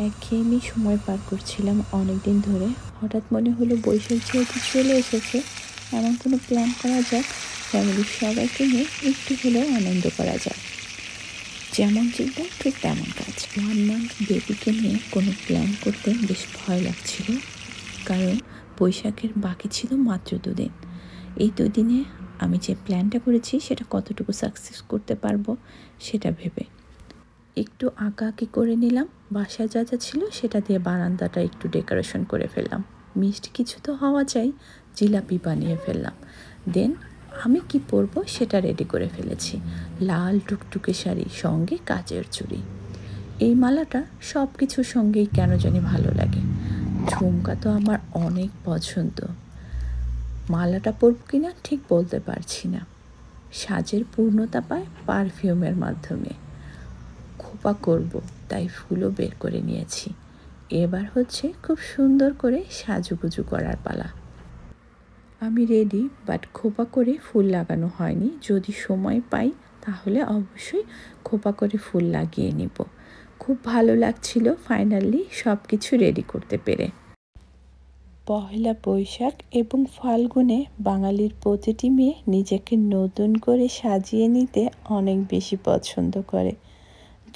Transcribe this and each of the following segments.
একঘেয়েমি সময় পার করছিলাম অনেক দিন ধরে। হঠাৎ মনে হলো বৈশাখ যেহেতু চলে এসেছে, এমন কোনো প্ল্যান করা যাক ফ্যামিলির সবাইকে নিয়ে একটু হলেও আনন্দ করা যায়। যেমন চিন্তা ঠিক তেমন কাজ। 1 মান্থ বেবিকে নিয়ে কোনো প্ল্যান করতে বেশ ভয় লাগছিল, কারণ বৈশাখের বাকি ছিল মাত্র 2 দিন। এই 2 দিনে আমি যে প্ল্যানটা করেছি সেটা কতটুকু সাকসেস করতে পারবো সেটা ভেবে একটু আঁকাআঁকি করে নিলাম। বাসায় যা যা ছিল সেটা দিয়ে বারান্দাটা একটু ডেকোরেশন করে ফেললাম। মিষ্টি কিছু তো হওয়া চাই, জিলাপি বানিয়ে ফেললাম। দেন আমি কি পরবো সেটা রেডি করে ফেলেছি। লাল টুকটুকে শাড়ি, সঙ্গে কাচের চুড়ি। এই মালাটা সব কিছুর সঙ্গেই কেন জানি ভালো লাগে। ঝুমকা তো আমার অনেক পছন্দ। মালাটা পরব কিনা ঠিক বলতে পারছি না। সাজের পূর্ণতা পায় পারফিউমের মাধ্যমে। খোপা করব, তাই ফুলও বের করে নিয়েছি। এবার হচ্ছে খুব সুন্দর করে সাজুগুজু করার পালা। আমি রেডি, বাট খোপা করে ফুল লাগানো হয়নি। যদি সময় পাই তাহলে অবশ্যই খোপা করে ফুল লাগিয়ে নিব। খুব ভালো লাগছিল ফাইনালি সব কিছু রেডি করতে পেরে। পহেলা বৈশাখ এবং ফাল্গুনে বাঙালির প্রতিটি মেয়ে নিজেকে নতুন করে সাজিয়ে নিতে অনেক বেশি পছন্দ করে।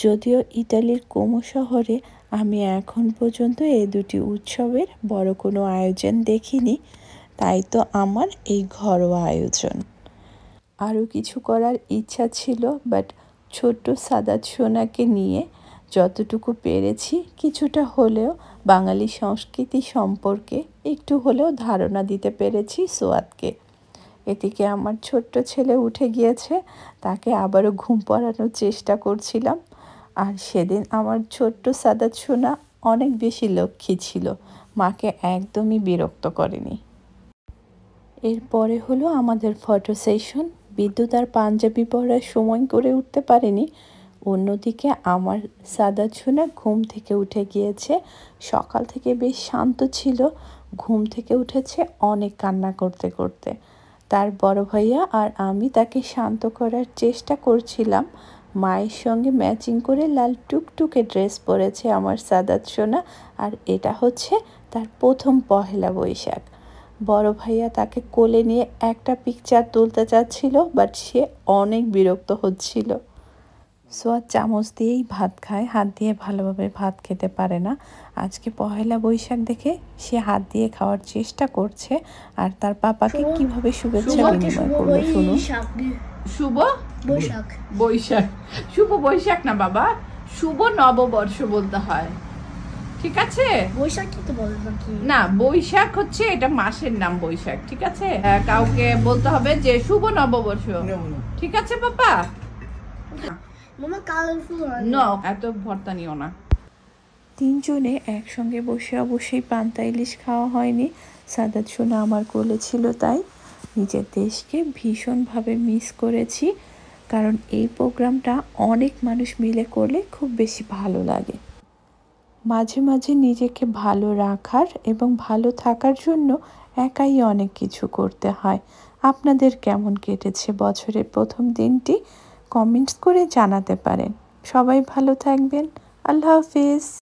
যদিও ইতালির কোমো শহরে আমি এখন পর্যন্ত এই দুটি উৎসবের বড় কোনো আয়োজন দেখিনি, তাই তো আমার এই ঘরোয়া আয়োজন। আরও কিছু করার ইচ্ছা ছিল, বাট ছোট্ট সাদা সোনাকে নিয়ে যতটুকু পেরেছি কিছুটা হলেও বাঙালি সংস্কৃতি সম্পর্কে একটু হলেও ধারণা দিতে পেরেছি সোয়াদকে। এদিকে আমার ছোট্ট ছেলে উঠে গিয়েছে, তাকে আবারও ঘুম পাড়ানোর চেষ্টা করছিলাম। আর সেদিন আমার ছোট্ট সাদা সোনা অনেক বেশি লক্ষ্মী ছিল, মাকে একদমই বিরক্ত করেনি। এরপরে হলো আমাদের ফটো সেশন। বিদ্যুৎ আর পাঞ্জাবি পরার সময় করে উঠতে পারেনি। অন্যদিকে আমার সাদা সোনা ঘুম থেকে উঠে গিয়েছে। সকাল থেকে বেশ শান্ত ছিল, ঘুম থেকে উঠেছে অনেক কান্না করতে করতে। তার বড় ভাইয়া আর আমি তাকে শান্ত করার চেষ্টা করছিলাম। মায়ের সঙ্গে ম্যাচিং করে লাল টুকটুকে ড্রেস পরেছে আমার সাদাত সোনা, আর এটা হচ্ছে তার প্রথম পহেলা বৈশাখ। বড় ভাইয়া তাকে কোলে নিয়ে একটা পিকচার তুলতে চাচ্ছিল, বাট সে অনেক বিরক্ত হচ্ছিল। সোয়াদ চামচ দিয়েই ভাত খায়, হাত দিয়ে ভালোভাবে ভাত খেতে পারে না। আজকে পহেলা বৈশাখ দেখে সে হাত দিয়ে খাওয়ার চেষ্টা করছে, আর তার পাপাকে কিভাবে শুভেচ্ছা বিনিময় করলো শুনুন। শুভ বৈশাখ, বৈশাখ শুভ বৈশাখ না বাবা, শুভ নববর্ষ বলতে হয়, ঠিক আছে? বৈশাখ তো বলে নাকি না, বৈশাখ হচ্ছে এটা মাসের নাম বৈশাখ, ঠিক আছে? কাউকে বলতে হবে যে শুভ নববর্ষ, ঠিক আছে পাপা? মামা কালারফুল নো, এত ভর্তা নিও না। তিনজনে একসঙ্গে বসে অবশ্যই পান্তা ইলিশ খাওয়া হয়নি। সাদাত সোনা আমার কোলে ছিল, তাই নিজের দেশকে ভীষণভাবে মিস করেছি, কারণ এই প্রোগ্রামটা অনেক মানুষ মিলে করলে খুব বেশি ভালো লাগে। মাঝে মাঝে নিজেকে ভালো রাখার এবং ভালো থাকার জন্য একাই অনেক কিছু করতে হয়। আপনাদের কেমন কেটেছে বছরের প্রথম দিনটি? কমেন্টস করে জানাতে পারেন। সবাই ভালো থাকবেন। আল্লাহ হাফিজ।